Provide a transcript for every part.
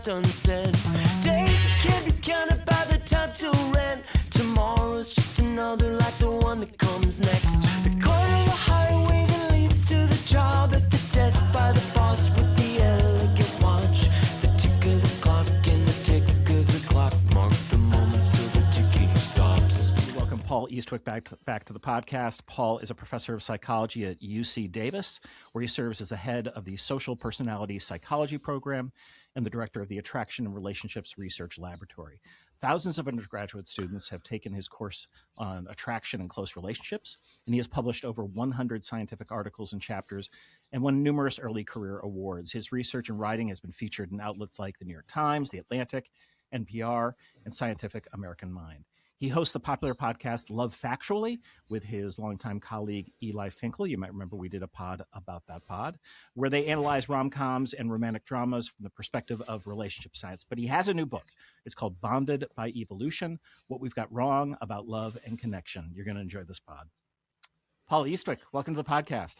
left unsaid. Days that can't be counted by the time till rent. Tomorrow's just another like the one that comes next. The corner of the highway that leads to the job, at the desk by the boss with the elegant watch. The tick of the clock and the tick of the clock mark the moments till the ticking stops. Welcome Paul Eastwick back to the podcast. Paul is a professor of psychology at UC Davis, where he serves as the head of the Social Personality Psychology program and the director of the Attraction and Relationships Research Laboratory. Thousands of undergraduate students have taken his course on attraction and close relationships, and he has published over 100 scientific articles and chapters and won numerous early career awards. His research and writing has been featured in outlets like the New York Times, The Atlantic, NPR, and Scientific American Mind. He hosts the popular podcast Love Factually with his longtime colleague Eli Finkel. You might remember we did a pod about that pod, where they analyze rom-coms and romantic dramas from the perspective of relationship science. But he has a new book. It's called Bonded by Evolution: What We've Got Wrong About Love and Connection. You're going to enjoy this pod. Paul Eastwick, welcome to the podcast.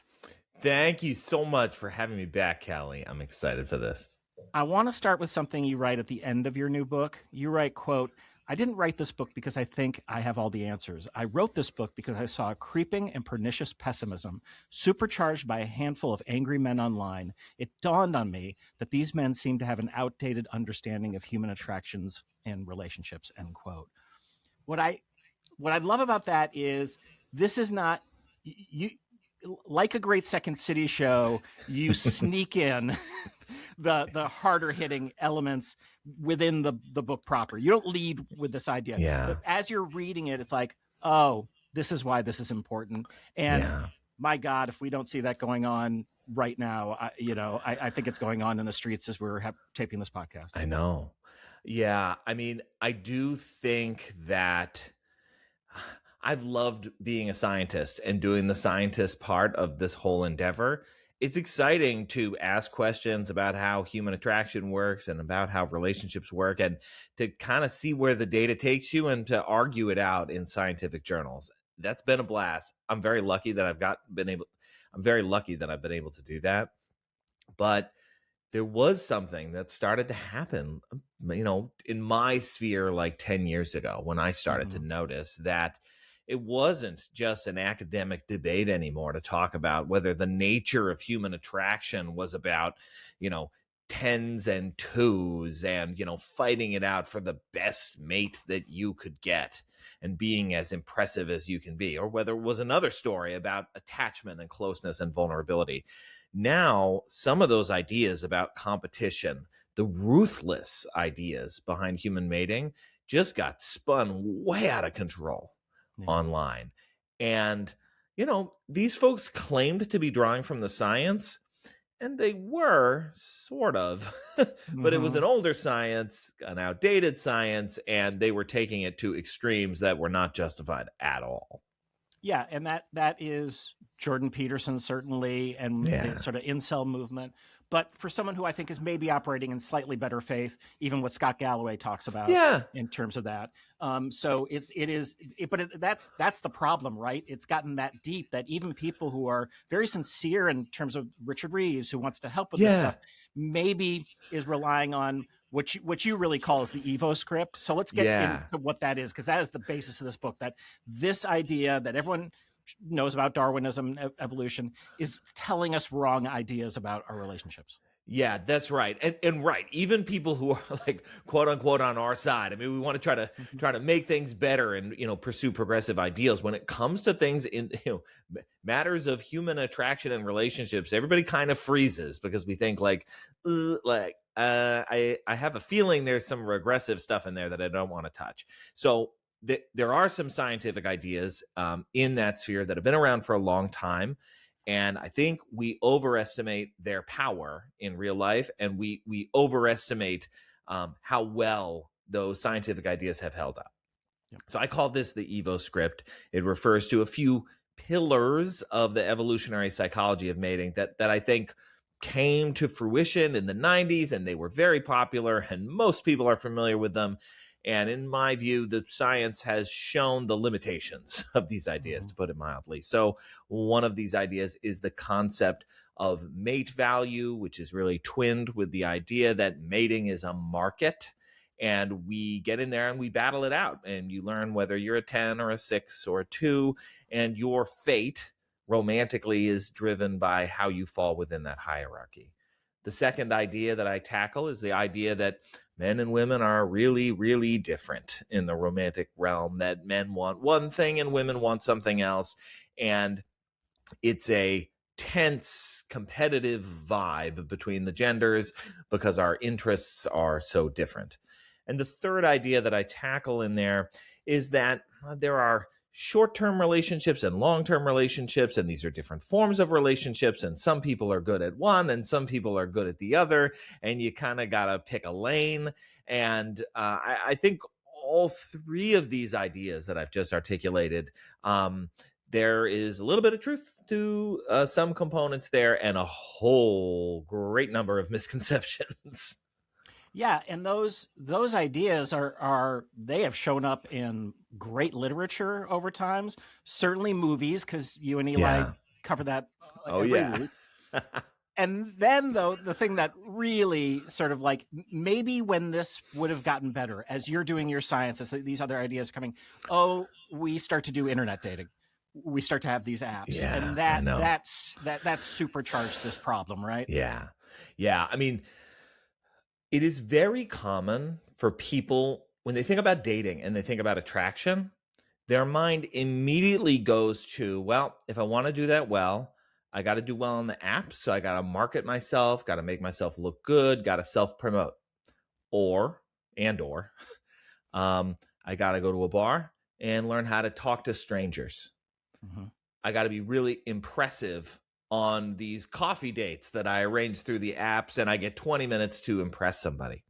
Thank you so much for having me back, Callie. I'm excited for this. I want to start with something you write at the end of your new book. You write, quote, "I didn't write this book because I think I have all the answers. I wrote this book because I saw a creeping and pernicious pessimism supercharged by a handful of angry men online. It dawned on me that these men seem to have an outdated understanding of human attractions and relationships," end quote. What I love about that is this is not you. Like a great Second City show, you sneak in the harder hitting elements within the book proper. You don't lead with this idea. Yeah. But as you're reading it, it's like, oh, this is why this is important. And my God, if we don't see that going on right now, I think it's going on in the streets as we're taping this podcast. I know. Yeah. I mean, I do think that I've loved being a scientist and doing the scientist part of this whole endeavor. It's exciting to ask questions about how human attraction works and about how relationships work, and to kind of see where the data takes you and to argue it out in scientific journals. That's been a blast. I'm very lucky that I've been able to do that. But there was something that started to happen, in my sphere like 10 years ago when I started to notice that it wasn't just an academic debate anymore to talk about whether the nature of human attraction was about, tens and twos and, fighting it out for the best mate that you could get and being as impressive as you can be, or whether it was another story about attachment and closeness and vulnerability. Now, some of those ideas about competition, the ruthless ideas behind human mating, just got spun way out of control online. And, these folks claimed to be drawing from the science, and they were sort of, but it was an older science, an outdated science, and they were taking it to extremes that were not justified at all. Yeah, and that is Jordan Peterson, certainly, and the sort of incel movement. But for someone who I think is maybe operating in slightly better faith, even what Scott Galloway talks about in terms of that. So that's the problem, right? It's gotten that deep that even people who are very sincere in terms of Richard Reeves, who wants to help with this stuff, maybe is relying on what you really call is the Evo script. So let's get into what that is, because that is the basis of this book, that this idea that everyone knows about Darwinism, evolution, is telling us wrong ideas about our relationships. Yeah, that's right. And right, even people who are like quote unquote on our side. I mean, we want to try to make things better and, pursue progressive ideals. When it comes to things in, matters of human attraction and relationships, everybody kind of freezes because we think I have a feeling there's some regressive stuff in there that I don't want to touch. So there are some scientific ideas in that sphere that have been around for a long time. And I think we overestimate their power in real life, and we overestimate how well those scientific ideas have held up. Yep. So I call this the Evo script. It refers to a few pillars of the evolutionary psychology of mating that I think came to fruition in the 90s, and they were very popular, and most people are familiar with them. And in my view, the science has shown the limitations of these ideas, to put it mildly. So one of these ideas is the concept of mate value, which is really twinned with the idea that mating is a market. And we get in there and we battle it out. And you learn whether you're a 10 or a 6 or a 2. And your fate romantically is driven by how you fall within that hierarchy. The second idea that I tackle is the idea that men and women are really, really different in the romantic realm, that men want one thing and women want something else. And it's a tense, competitive vibe between the genders because our interests are so different. And the third idea that I tackle in there is that there are short-term relationships and long-term relationships, and these are different forms of relationships, and some people are good at one and some people are good at the other, and you kind of got to pick a lane. And I think all three of these ideas that I've just articulated, there is a little bit of truth to some components there and a whole great number of misconceptions. Yeah, and those ideas are they have shown up in great literature over times. Certainly movies, because you and Eli cover that every week. And then, though, the thing that really sort of like maybe when this would have gotten better, as you're doing your science, as these other ideas are coming, we start to do internet dating. We start to have these apps, and that's supercharged this problem, right? Yeah. I mean, it is very common for people, when they think about dating and they think about attraction, their mind immediately goes to, well, if I want to do that well, I got to do well on the app. So I got to market myself, got to make myself look good, got to self-promote. Or I got to go to a bar and learn how to talk to strangers. Mm-hmm. I got to be really impressive on these coffee dates that I arrange through the apps, and I get 20 minutes to impress somebody.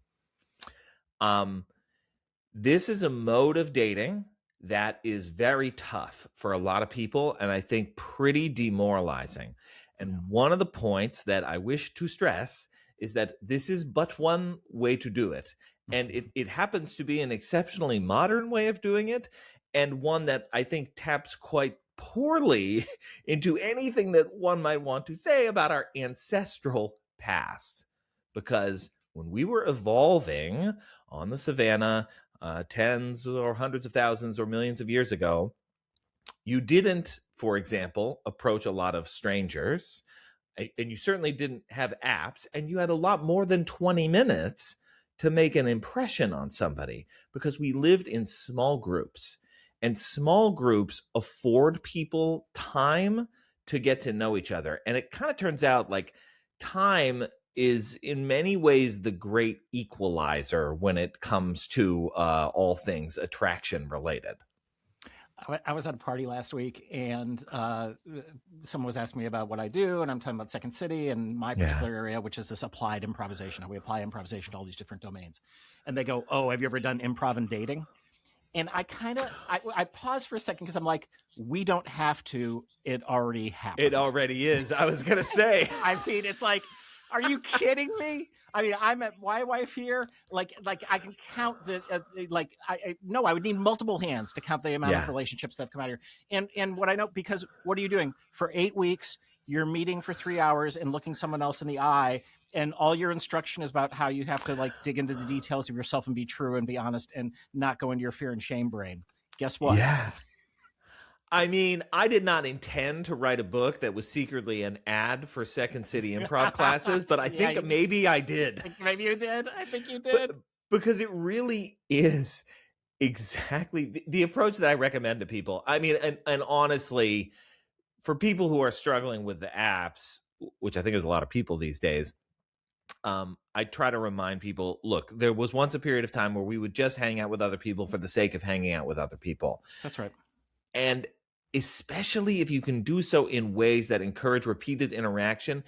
This is a mode of dating that is very tough for a lot of people, and I think pretty demoralizing. And one of the points that I wish to stress is that this is but one way to do it. And it happens to be an exceptionally modern way of doing it, and one that I think taps quite poorly into anything that one might want to say about our ancestral past. Because when we were evolving on the savannah, tens or hundreds of thousands or millions of years ago, you didn't, for example, approach a lot of strangers, and you certainly didn't have apps, and you had a lot more than 20 minutes to make an impression on somebody, because we lived in small groups. And small groups afford people time to get to know each other. And it kind of turns out like time is in many ways the great equalizer when it comes to all things attraction related. I was at a party last week, and someone was asking me about what I do, and I'm talking about Second City and my particular area, which is this applied improvisation. How we apply improvisation to all these different domains. And they go, "Oh, have you ever done improv and dating?" And I pause for a second because I'm like, we don't have to. It already happened. It already is. I was going to say. I mean, it's like, are you kidding me? I mean, I'm at my wife here. Like I can count the, I would need multiple hands to count the amount of relationships that have come out here. And what I know, because what are you doing? For 8 weeks, you're meeting for 3 hours and looking someone else in the eye. And all your instruction is about how you have to like dig into the details of yourself and be true and be honest and not go into your fear and shame brain. Guess what? Yeah. I mean, I did not intend to write a book that was secretly an ad for Second City improv classes, but I think maybe I did. Maybe you did. I think you did. Because it really is exactly the approach that I recommend to people. I mean, and honestly, for people who are struggling with the apps, which I think is a lot of people these days, I try to remind people, look, there was once a period of time where we would just hang out with other people for the sake of hanging out with other people. That's right. And especially if you can do so in ways that encourage repeated interaction,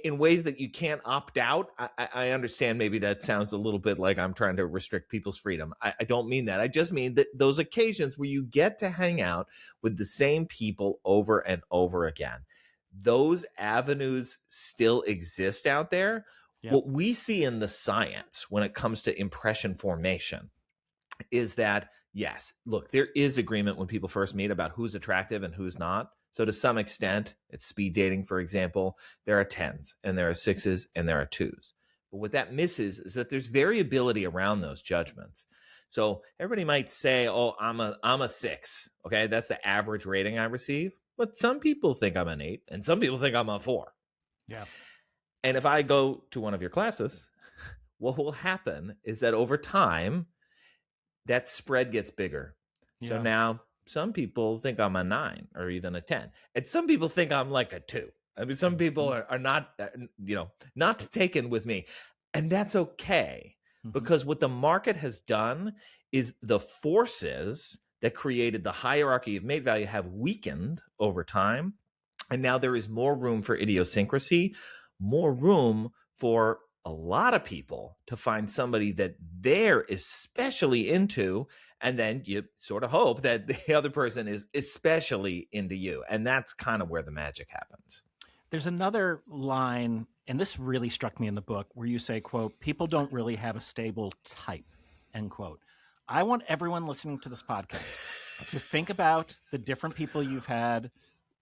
in ways that you can't opt out. I understand maybe that sounds a little bit like I'm trying to restrict people's freedom. I don't mean that. I just mean that those occasions where you get to hang out with the same people over and over again, those avenues still exist out there. Yep. What we see in the science when it comes to impression formation is that, yes, look, there is agreement when people first meet about who's attractive and who's not. So to some extent, it's speed dating, for example, there are 10s and there are 6s and there are 2s. But what that misses is that there's variability around those judgments. So everybody might say, oh, I'm a 6. Okay, that's the average rating I receive. But some people think I'm an 8 and some people think I'm a 4. Yeah. And if I go to one of your classes, what will happen is that over time, that spread gets bigger. So Yeah. now some people think I'm a 9 or even a 10. And some people think I'm like a 2. I mean, some people are not, not taken with me. And that's okay. Because what the market has done is the forces that created the hierarchy of mate value have weakened over time. And now there is more room for idiosyncrasy, more room for a lot of people to find somebody that they're especially into, and then you sort of hope that the other person is especially into you. And that's kind of where the magic happens. There's another line, and this really struck me in the book, where you say, quote, people don't really have a stable type, end quote. I want everyone listening to this podcast to think about the different people you've had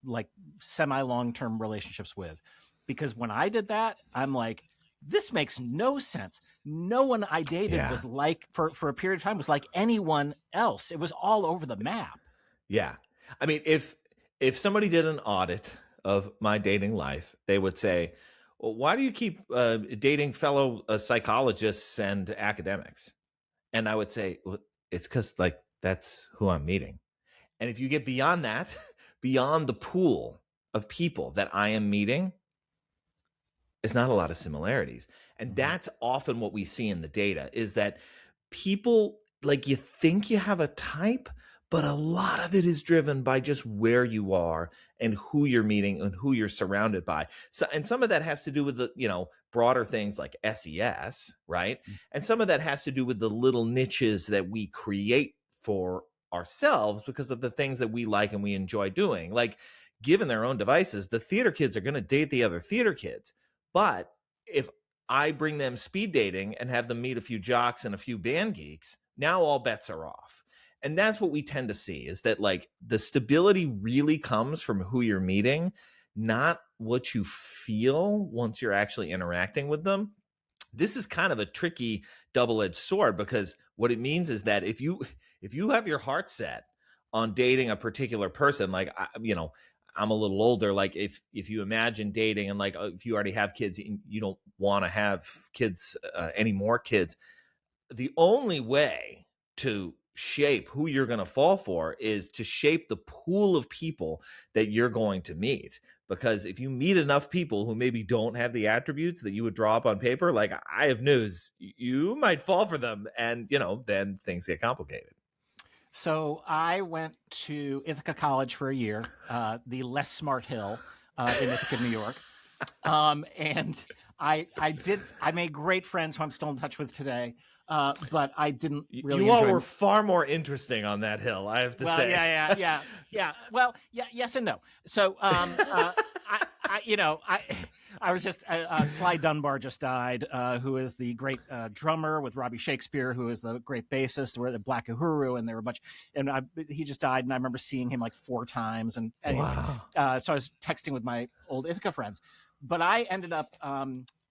like semi-long-term relationships with. Because when I did that, I'm like, this makes no sense. No one I dated was like, for a period of time, was like anyone else. It was all over the map. Yeah. I mean, if somebody did an audit of my dating life, they would say, well, why do you keep dating fellow psychologists and academics? And I would say, well, it's because like that's who I'm meeting. And if you get beyond that, beyond the pool of people that I am meeting, it's not a lot of similarities. And that's often what we see in the data is that people, like, you think you have a type, but a lot of it is driven by just where you are and who you're meeting and who you're surrounded by. So, and some of that has to do with the, broader things like SES, right? And some of that has to do with the little niches that we create for ourselves because of the things that we like and we enjoy doing. Like, given their own devices, the theater kids are going to date the other theater kids. But if I bring them speed dating and have them meet a few jocks and a few band geeks, now all bets are off. And that's what we tend to see is that like the stability really comes from who you're meeting, not what you feel once you're actually interacting with them. This is kind of a tricky double-edged sword because what it means is that if you have your heart set on dating a particular person, like, I'm a little older. Like if you imagine dating and like, if you already have kids, you don't want to have kids, any more kids. The only way to shape who you're going to fall for is to shape the pool of people that you're going to meet. Because if you meet enough people who maybe don't have the attributes that you would draw up on paper, like I have news, you might fall for them. And, then things get complicated. So I went to Ithaca College for a year, the less smart hill in Ithaca, New York. And I made great friends who I'm still in touch with today. But I didn't really. You all were far more interesting on that hill, I have to say. Yeah. Well, yeah, yes and no. So, I was just Sly Dunbar just died, who is the great drummer with Robbie Shakespeare, who is the great bassist. We're the Black Uhuru, and there were a bunch. And he just died, and I remember seeing him like 4 times. And anyway, wow. So I was texting with my old Ithaca friends, but I ended up.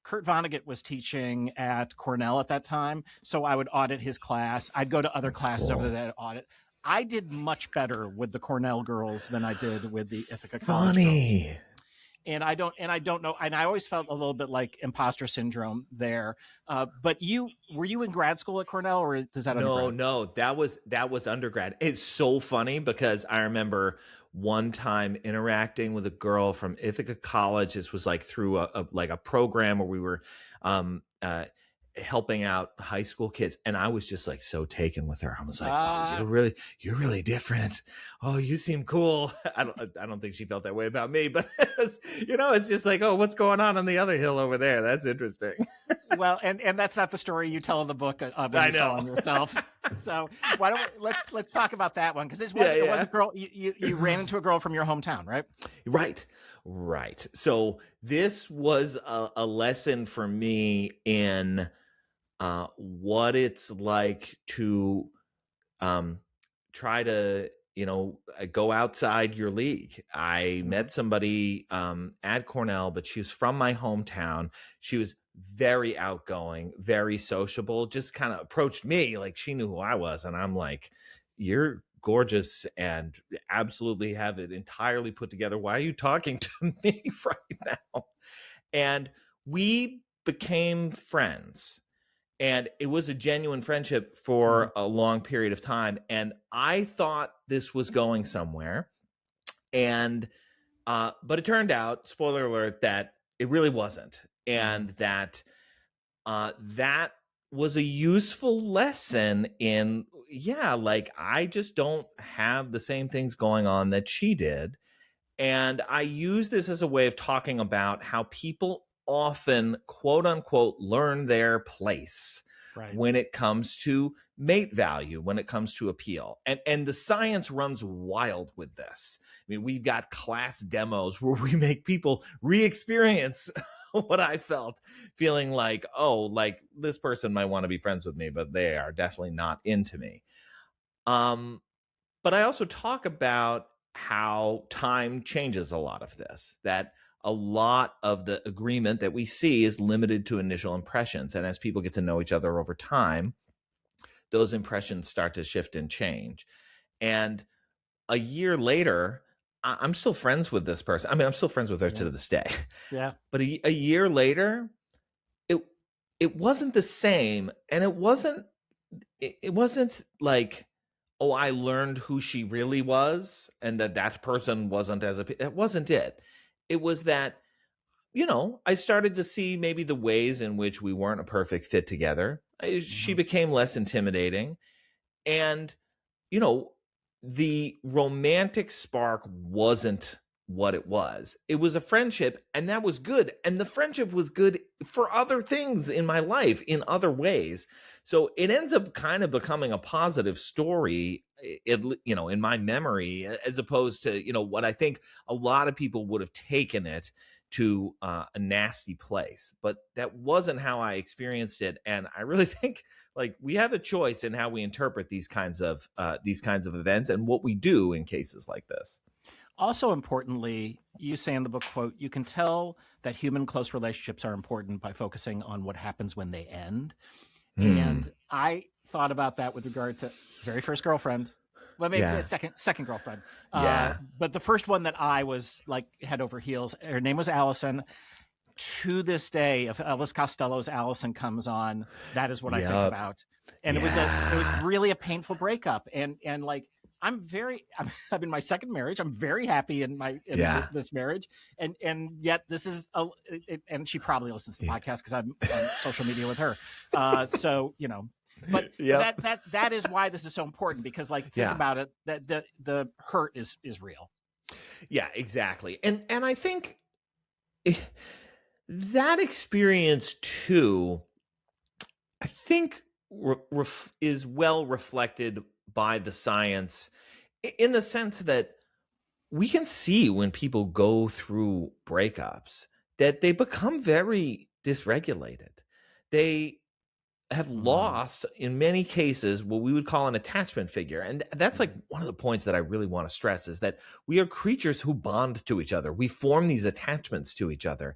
Kurt Vonnegut was teaching at Cornell at that time, so I would audit his class. I'd go to other classes over there to audit. I did much better with the Cornell girls than I did with the Ithaca College girls. And I don't know. And I always felt a little bit like imposter syndrome there. But were you in grad school at Cornell, or is that undergrad? No, that was undergrad. It's so funny because I remember one time interacting with a girl from Ithaca College. This was like through a program where we were helping out high school kids, and I was just like so taken with her. I was like, oh, you're really different. Oh, you seem cool. I don't think she felt that way about me, but it's just like, oh, what's going on the other hill over there? That's interesting. Well, and that's not the story you tell in the book when you're telling yourself. So why don't let's talk about that one, because it was a girl you ran into a girl from your hometown, right? Right. So this was a lesson for me in what it's like to try to, go outside your league. I met somebody at Cornell, but she was from my hometown. She was very outgoing, very sociable, just kind of approached me like she knew who I was. And I'm like, you're gorgeous and absolutely have it entirely put together. Why are you talking to me right now? And we became friends. And it was a genuine friendship for a long period of time. And I thought this was going somewhere. And, but it turned out, spoiler alert, that it really wasn't. And that that was a useful lesson in, like I just don't have the same things going on that she did. And I use this as a way of talking about how people often, quote unquote, learn their place when it comes to mate value, when it comes to appeal. And the science runs wild with this. I mean, we've got class demos where we make people re-experience what I felt, feeling like, oh, like this person might want to be friends with me, but they are definitely not into me. But I also talk about how time changes a lot of this, that a lot of the agreement that we see is limited to initial impressions. And as people get to know each other over time, those impressions start to shift and change. And a year later, I'm still friends with this person. I mean, I'm still friends with her to this day. Yeah. But a year later, it wasn't the same. And it wasn't like, oh, I learned who she really was and that person wasn't it wasn't it. It was that, I started to see maybe the ways in which we weren't a perfect fit together. She became less intimidating. And, the romantic spark wasn't what it was. It was a friendship, and that was good. And the friendship was good for other things in my life, in other ways. So it ends up kind of becoming a positive story, in my memory, as opposed to, what I think a lot of people would have taken it to a nasty place. But that wasn't how I experienced it. And I really think like we have a choice in how we interpret these kinds of events and what we do in cases like this. Also importantly, you say in the book, quote, you can tell that human close relationships are important by focusing on what happens when they end. And I thought about that with regard to very first girlfriend. Well, maybe the second girlfriend. But the first one that I was like head over heels, her name was Allison. To this day, if Elvis Costello's Allison comes on, that is what I think about. And it was really a painful breakup. And like, I'm in my second marriage. I'm very happy in this marriage. And yet this is, and she probably listens to the podcast because I'm on social media with her. So, but that is why this is so important, because like, think about it, that the hurt is real. Yeah, exactly. And I think that experience too, I think is well reflected by the science, in the sense that we can see when people go through breakups that they become very dysregulated. They have lost, in many cases, what we would call an attachment figure. And that's like one of the points that I really want to stress, is that we are creatures who bond to each other. We form these attachments to each other.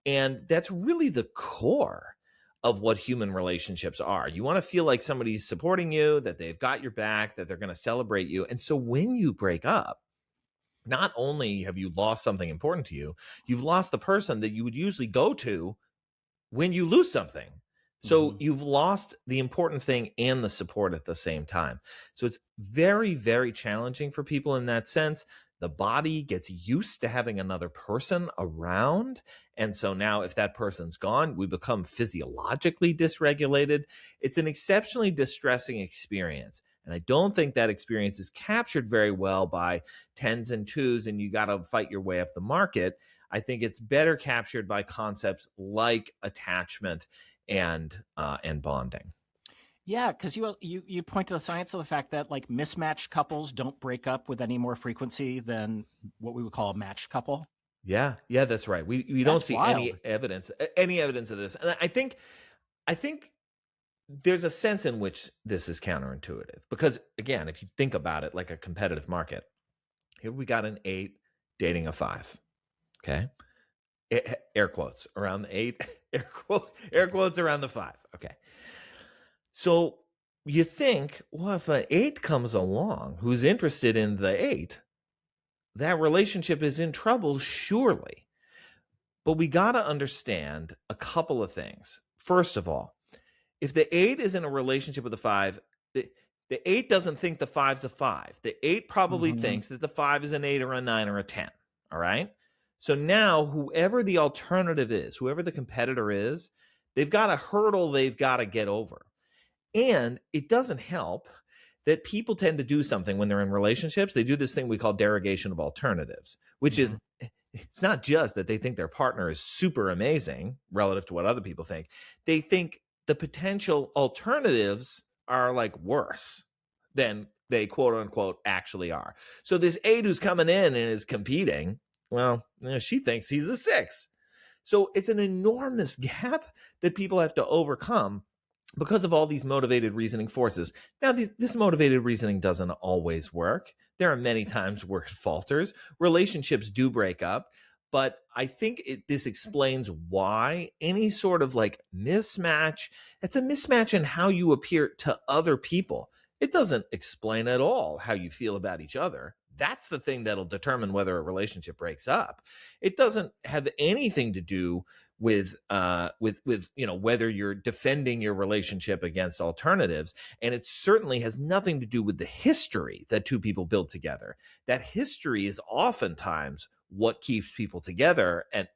And that's really the core of what human relationships are. You want to feel like somebody's supporting you, that they've got your back, that they're going to celebrate you. And so when you break up, not only have you lost something important to you, you've lost the person that you would usually go to when you lose something. So you've lost the important thing and the support at the same time. So it's very, very challenging for people in that sense. The body gets used to having another person around. And so now if that person's gone, we become physiologically dysregulated. It's an exceptionally distressing experience. And I don't think that experience is captured very well by tens and twos, and you got to fight your way up the market. I think it's better captured by concepts like attachment and bonding. Yeah, because you point to the science of the fact that like mismatched couples don't break up with any more frequency than what we would call a matched couple. Yeah, that's right. We don't see any evidence of this. And I think there's a sense in which this is counterintuitive because, again, if you think about it like a competitive market, here we got an 8 dating a 5. Okay. Air quotes around the 8, air quotes around the 5. Okay. So you think, well, if an 8 comes along who's interested in the 8, that relationship is in trouble, surely. But we got to understand a couple of things. First of all, if the 8 is in a relationship with the 5, the 8 doesn't think the 5's a 5. The 8 probably thinks that the 5 is an 8 or a 9 or a 10. All right. So now, whoever the alternative is, whoever the competitor is, they've got a hurdle they've got to get over. And it doesn't help that people tend to do something when they're in relationships. They do this thing we call derogation of alternatives, which is, it's not just that they think their partner is super amazing relative to what other people think. They think the potential alternatives are like worse than they quote unquote actually are. So this 8 who's coming in and is competing, well, she thinks he's a 6. So it's an enormous gap that people have to overcome because of all these motivated reasoning forces. Now, this motivated reasoning doesn't always work. There are many times where it falters. Relationships do break up. But I think this explains why any sort of like mismatch, it's a mismatch in how you appear to other people. It doesn't explain at all how you feel about each other. That's the thing that'll determine whether a relationship breaks up. It doesn't have anything to do with whether you're defending your relationship against alternatives, and it certainly has nothing to do with the history that two people build together. That history is oftentimes what keeps people together, and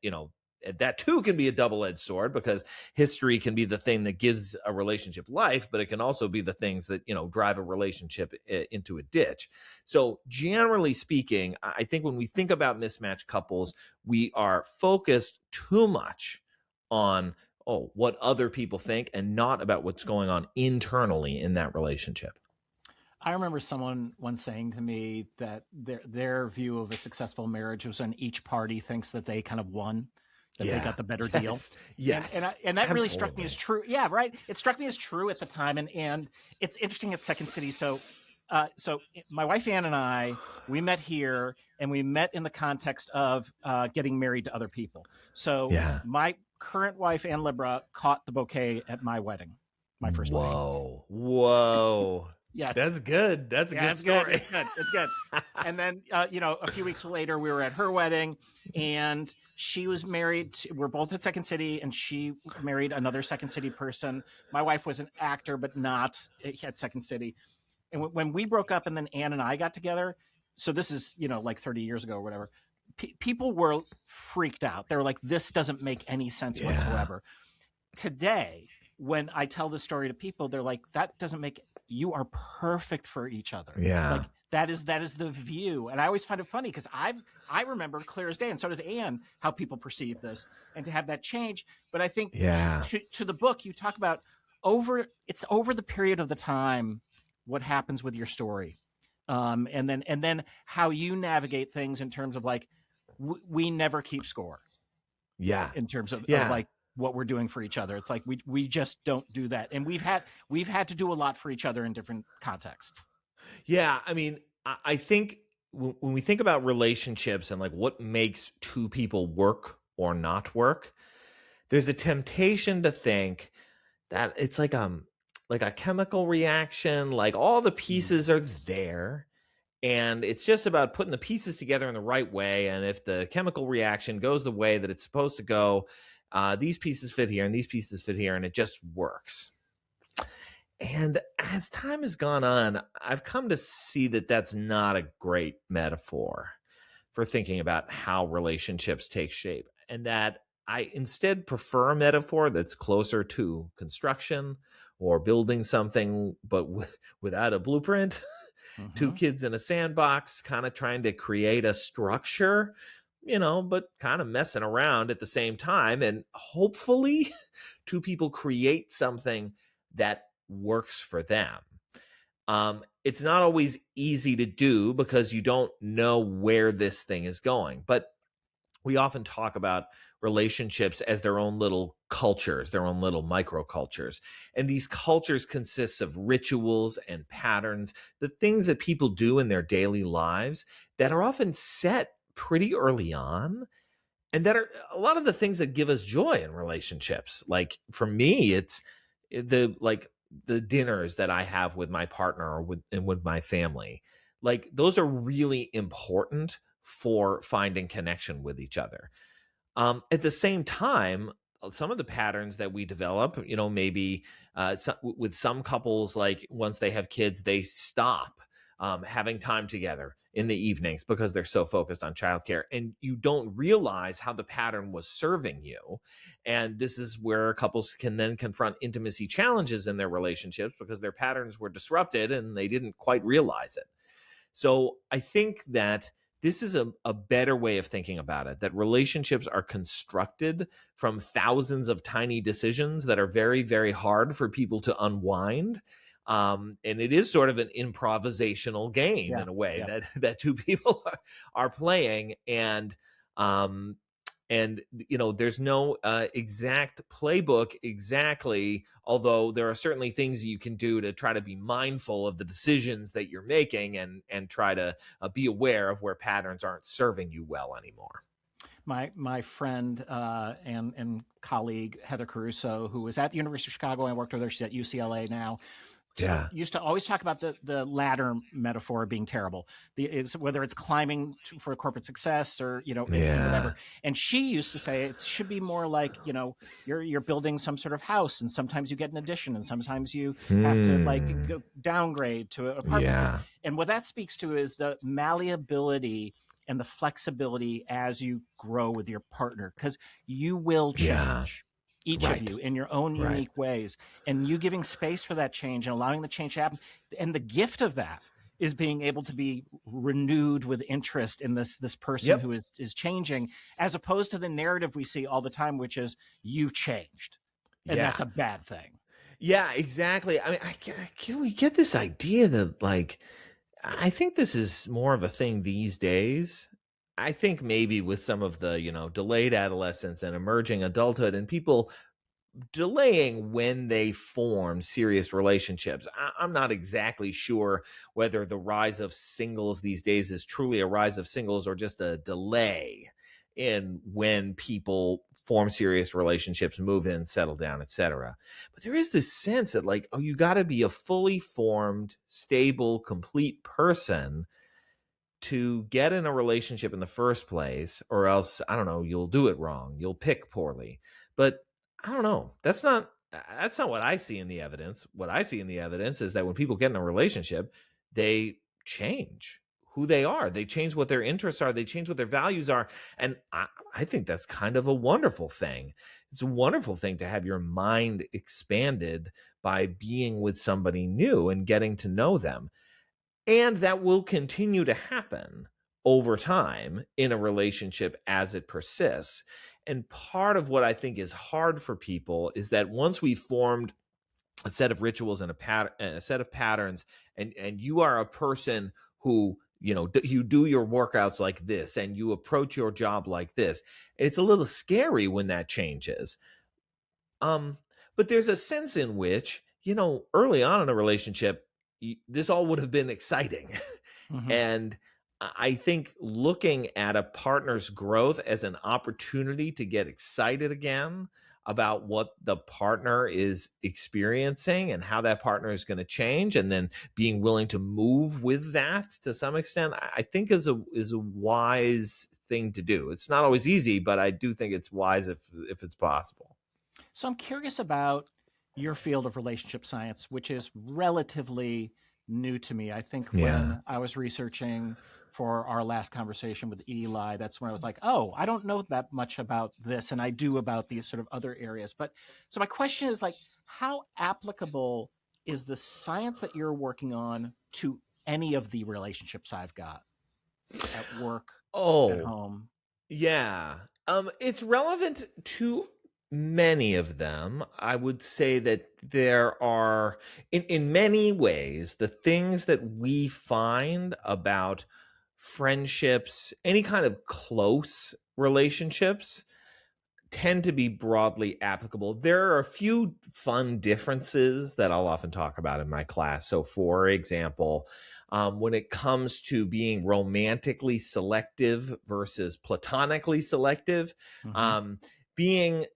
that too can be a double-edged sword, because history can be the thing that gives a relationship life, but it can also be the things that drive a relationship into a ditch. So generally speaking, I think when we think about mismatched couples, we are focused too much on what other people think and not about what's going on internally in that relationship. I remember someone once saying to me that their view of a successful marriage was when each party thinks that they kind of won, that they got the better deal. Yes. And that really struck me as true. Yeah, right. It struck me as true at the time. And it's interesting at Second City. So my wife Ann and I, we met here, and we met in the context of getting married to other people. So my current wife, Ann Libra, caught the bouquet at my wedding, my first wedding. Whoa. Yes. That's good. That's a good story. It's good. And then, a few weeks later, we were at her wedding, and she was married. We're both at Second City, and she married another Second City person. My wife was an actor, but not at Second City. And when we broke up, and then Ann and I got together, so this is, like 30 years ago or whatever, people were freaked out. They were like, this doesn't make any sense whatsoever. Today, when I tell the story to people, they're like, that doesn't make, you are perfect for each other. Yeah. Like that is the view. And I always find it funny because I remember clear as day, and so does Anne, how people perceive this, and to have that change. But I think to the book, you talk about over the period of the time, what happens with your story. And then how you navigate things in terms of like, we never keep score. Yeah. In terms of like, what we're doing for each other. It's like we just don't do that. And we've had to do a lot for each other in different contexts. Yeah, I mean, I think when we think about relationships and like what makes two people work or not work, there's a temptation to think that it's like a chemical reaction, like all the pieces are there, and it's just about putting the pieces together in the right way. And if the chemical reaction goes the way that it's supposed to go, these pieces fit here and these pieces fit here, and it just works. And as time has gone on, I've come to see that that's not a great metaphor for thinking about how relationships take shape, and that I instead prefer a metaphor that's closer to construction or building something, but without a blueprint. Two kids in a sandbox, kind of trying to create a structure, but kind of messing around at the same time. And hopefully two people create something that works for them. It's not always easy to do because you don't know where this thing is going. But we often talk about relationships as their own little cultures, their own little microcultures. And these cultures consist of rituals and patterns, the things that people do in their daily lives that are often set pretty early on, and that are a lot of the things that give us joy in relationships. Like for me, it's the dinners that I have with my partner or with my family. Like those are really important for finding connection with each other. At the same time, some of the patterns that we develop, maybe with some couples, like once they have kids, they stop having time together in the evenings because they're so focused on childcare. And you don't realize how the pattern was serving you. And this is where couples can then confront intimacy challenges in their relationships because their patterns were disrupted and they didn't quite realize it. So I think that this is a better way of thinking about it, that relationships are constructed from thousands of tiny decisions that are very, very hard for people to unwind. And it is sort of an improvisational game in a way that two people are playing. And there's no exact playbook exactly, although there are certainly things you can do to try to be mindful of the decisions that you're making and try to be aware of where patterns aren't serving you well anymore. My friend and colleague Heather Caruso, who was at the University of Chicago, I worked with her. She's at UCLA now. Yeah. Used to always talk about the ladder metaphor being terrible, whether it's climbing for corporate success or whatever. And she used to say it should be more like you're building some sort of house, and sometimes you get an addition, and sometimes you have to go downgrade to an apartment. Yeah. And what that speaks to is the malleability and the flexibility as you grow with your partner, because you will change. Yeah. Each of you in your own unique ways, and you giving space for that change and allowing the change to happen. And the gift of that is being able to be renewed with interest in this person who is changing, as opposed to the narrative we see all the time, which is you've changed, and that's a bad thing. Yeah, exactly. I mean, we get this idea that, like, I think this is more of a thing these days. I think maybe with some of the, delayed adolescence and emerging adulthood and people delaying when they form serious relationships. I'm not exactly sure whether the rise of singles these days is truly a rise of singles or just a delay in when people form serious relationships, move in, settle down, etc. But there is this sense that, like, you got to be a fully formed, stable, complete person to get in a relationship in the first place, or else, I don't know, you'll do it wrong. You'll pick poorly. But I don't know. That's not what I see in the evidence. What I see in the evidence is that when people get in a relationship, they change who they are. They change what their interests are. They change what their values are. And I think that's kind of a wonderful thing. It's a wonderful thing to have your mind expanded by being with somebody new and getting to know them. And that will continue to happen over time in a relationship as it persists. And part of what I think is hard for people is that once we've formed a set of rituals and a set of patterns, and you are a person who, you do your workouts like this and you approach your job like this, it's a little scary when that changes. But there's a sense in which, early on in a relationship, this all would have been exciting. Mm-hmm. And I think looking at a partner's growth as an opportunity to get excited again about what the partner is experiencing and how that partner is going to change, and then being willing to move with that to some extent, I think is a wise thing to do. It's not always easy, but I do think it's wise if it's possible. So I'm curious about your field of relationship science, which is relatively new to me. I think when I was researching for our last conversation with Eli, that's when I was like, oh, I don't know that much about this, and I do about these sort of other areas. But so my question is, like, how applicable is the science that you're working on to any of the relationships I've got at work, at home? Yeah. It's relevant to many of them. I would say that there are, in many ways, the things that we find about friendships, any kind of close relationships tend to be broadly applicable. There are a few fun differences that I'll often talk about in my class. So, for example, when it comes to being romantically selective versus platonically selective, being,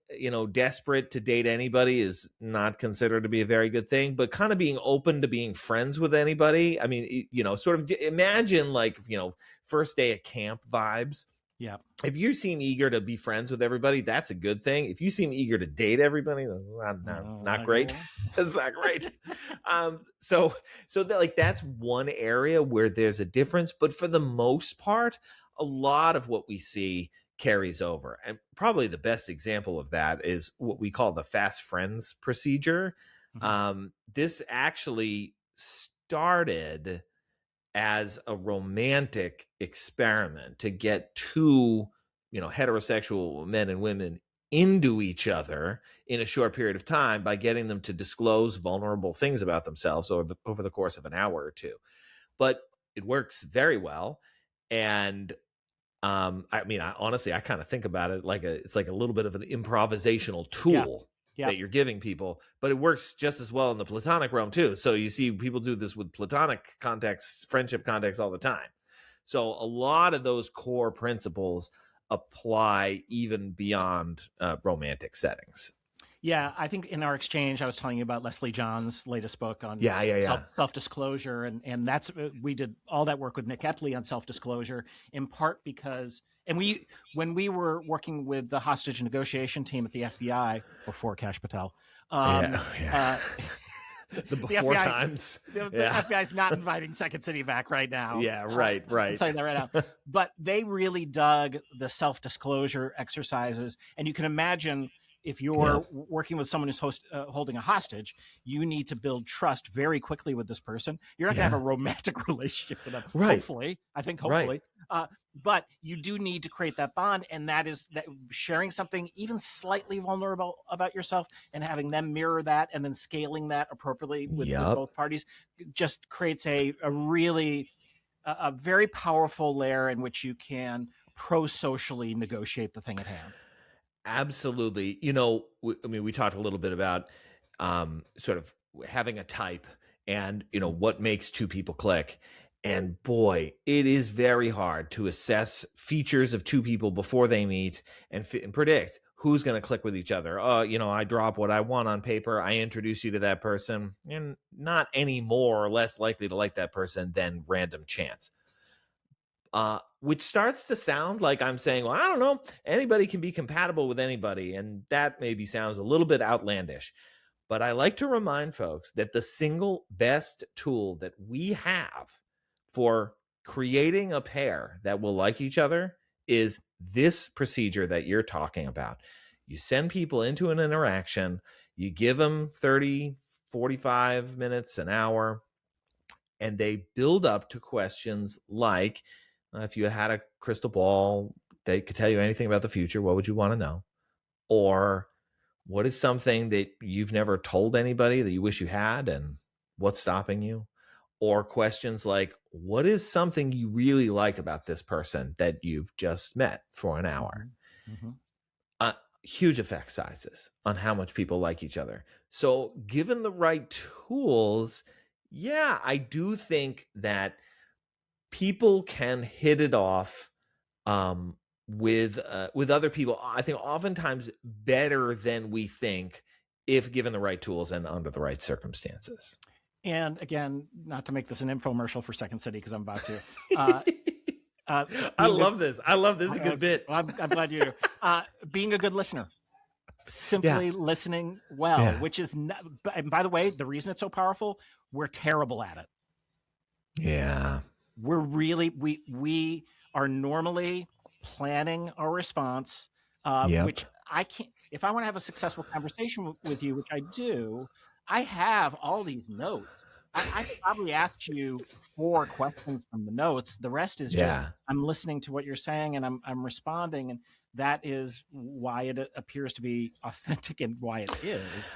desperate to date anybody is not considered to be a very good thing, but kind of being open to being friends with anybody. I mean, sort of imagine like, first day at camp vibes. Yeah. If you seem eager to be friends with everybody, that's a good thing. If you seem eager to date everybody, not great. That's not great. So that's one area where there's a difference. But for the most part, a lot of what we see carries over. And probably the best example of that is what we call the fast friends procedure. This actually started as a romantic experiment to get two, heterosexual men and women into each other in a short period of time by getting them to disclose vulnerable things about themselves over the course of an hour or two. But it works very well. And honestly, I kind of think about it like it's like a little bit of an improvisational tool. Yeah. That you're giving people, but it works just as well in the platonic realm too. So you see people do this with platonic contexts, friendship contexts all the time. So a lot of those core principles apply even beyond romantic settings. Yeah, I think in our exchange, I was telling you about Leslie John's latest book on self-disclosure, and that's we did all that work with Nick Epley on self-disclosure, in part because, and when we were working with the hostage negotiation team at the FBI before Kash Patel, the before times, the FBI's not inviting Second City back right now. Yeah, right. I'll tell you that right now. But they really dug the self-disclosure exercises, and you can imagine, if you're working with someone who's holding a hostage, you need to build trust very quickly with this person. You're not going to have a romantic relationship with them, hopefully. Hopefully. But you do need to create that bond, and that is that sharing something even slightly vulnerable about yourself and having them mirror that and then scaling that appropriately with both parties just creates a really very powerful layer in which you can pro-socially negotiate the thing at hand. Absolutely. We talked a little bit about sort of having a type and, what makes two people click. And boy, it is very hard to assess features of two people before they meet and predict who's going to click with each other. I drop what I want on paper. I introduce you to that person. You're not any more or less likely to like that person than random chance. Which starts to sound like I'm saying, well, I don't know, anybody can be compatible with anybody. And that maybe sounds a little bit outlandish. But I like to remind folks that the single best tool that we have for creating a pair that will like each other is this procedure that you're talking about. You send people into an interaction, you give them 30, 45 minutes, an hour, and they build up to questions like, if you had a crystal ball that could tell you anything about the future, what would you want to know? Or what is something that you've never told anybody that you wish you had, and what's stopping you? Or questions like, what is something you really like about this person that you've just met for an hour? Huge effect sizes on how much people like each other. So given the right tools, I do think that people can hit it off with other people. I think oftentimes better than we think if given the right tools and under the right circumstances. And again, not to make this an infomercial for Second City, because I'm about to. I love this. It's a good bit. I'm glad you do. Being a good listener. Simply listening well, which is not, and by the way, the reason it's so powerful, we're terrible at it. Yeah. We're really, we are normally planning our response, which I can't, if I want to have a successful conversation with you, which I do, I have all these notes. I probably asked you 4 questions from the notes. The rest is just, I'm listening to what you're saying and I'm responding. And that is why it appears to be authentic and why it is.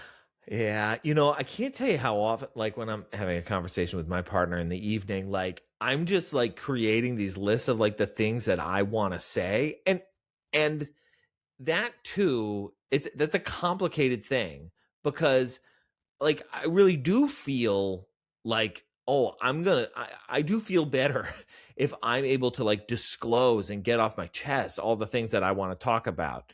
Yeah. I can't tell you how often, like when I'm having a conversation with my partner in the evening, like I'm just like creating these lists of like the things that I want to say. And that too, that's a complicated thing because like I really do feel like, oh, I do feel better if I'm able to like disclose and get off my chest all the things that I want to talk about.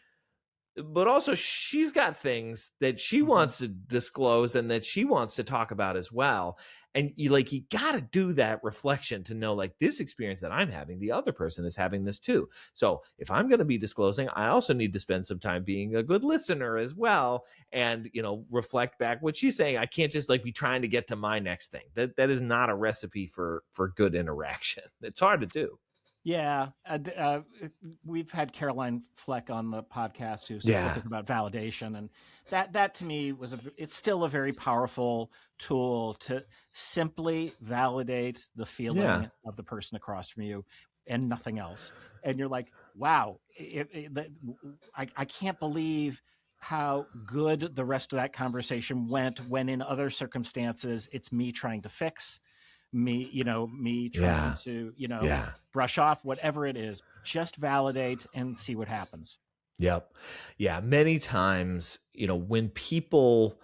But also she's got things that she wants to disclose and that she wants to talk about as well. And you got to do that reflection to know like this experience that I'm having, the other person is having this too. So if I'm going to be disclosing, I also need to spend some time being a good listener as well. And, reflect back what she's saying. I can't just like be trying to get to my next thing. That is not a recipe for good interaction. It's hard to do. Yeah, we've had Caroline Fleck on the podcast, whose book is about validation, and that to me it's still a very powerful tool to simply validate the feeling of the person across from you, and nothing else. And you're like, wow, I can't believe how good the rest of that conversation went when in other circumstances it's me trying to fix. Me trying to, brush off whatever it is, just validate and see what happens. Yep. Yeah. Many times, when people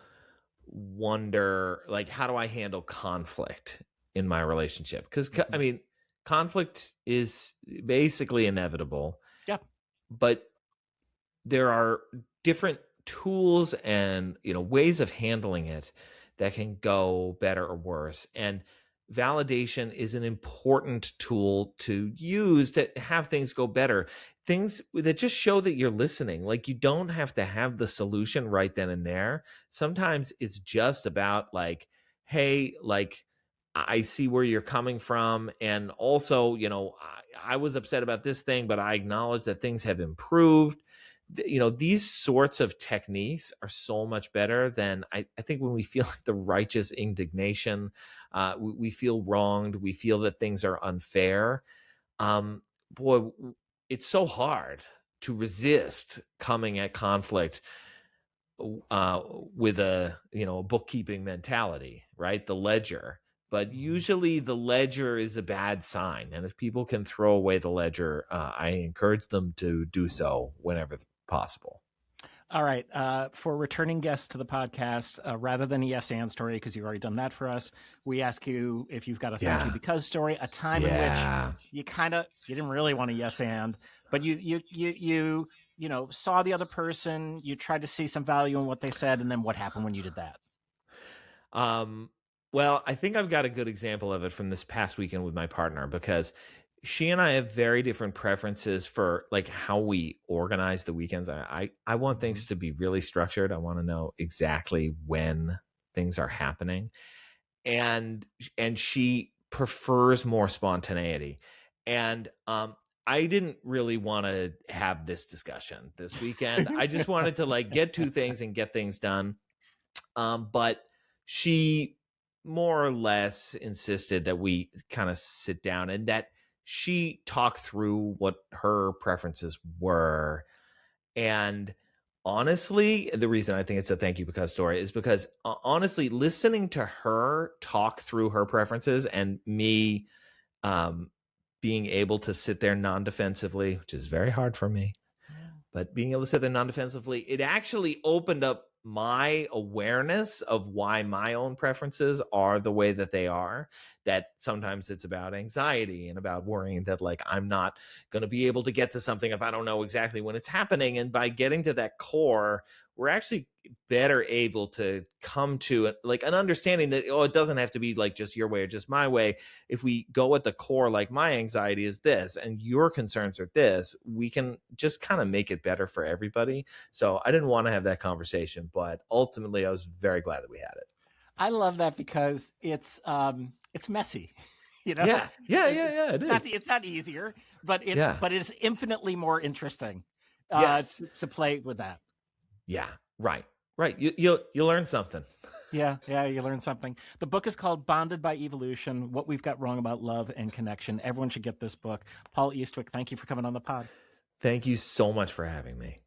wonder, like, how do I handle conflict in my relationship? Because, I mean, conflict is basically inevitable. Yep. But there are different tools and, ways of handling it that can go better or worse. And validation is an important tool to use to have things go better. Things that just show that you're listening. Like you don't have to have the solution right then and there. Sometimes it's just about like, hey, like I see where you're coming from. And also, I was upset about this thing, but I acknowledge that things have improved. These sorts of techniques are so much better than I think when we feel like the righteous indignation, we feel wronged, we feel that things are unfair. Boy, it's so hard to resist coming at conflict with a bookkeeping mentality, right? The ledger. But usually the ledger is a bad sign. And if people can throw away the ledger, I encourage them to do so whenever possible. All right. For returning guests to the podcast, rather than a yes and story, because you've already done that for us, we ask you if you've got a thank you because story, a time in which you didn't really want a yes and, but you saw the other person, you tried to see some value in what they said, and then what happened when you did that? Well, I think I've got a good example of it from this past weekend with my partner, because she and I have very different preferences for like how we organize the weekends. I want things to be really structured. I want to know exactly when things are happening. And she prefers more spontaneity. And I didn't really want to have this discussion this weekend. I just wanted to like get to things and get things done. But she more or less insisted that we kind of sit down and that she talked through what her preferences were. And honestly, the reason I think it's a thank you because story is because honestly, listening to her talk through her preferences and me being able to sit there non-defensively, which is very hard for me, but being able to sit there non-defensively, it actually opened up my awareness of why my own preferences are the way that they are. That sometimes it's about anxiety and about worrying that like I'm not going to be able to get to something if I don't know exactly when it's happening. And by getting to that core, we're actually better able to come to like an understanding that, it doesn't have to be like just your way or just my way. If we go at the core, like my anxiety is this and your concerns are this, we can just kind of make it better for everybody. So I didn't want to have that conversation, but ultimately I was very glad that we had it. I love that because it's messy, Yeah. It's not easier, but it's infinitely more interesting to play with that. Yeah. Right. You'll learn something. Yeah. You learn something. The book is called Bonded by Evolution: What We've Got Wrong About Love and Connection. Everyone should get this book. Paul Eastwick, thank you for coming on the pod. Thank you so much for having me.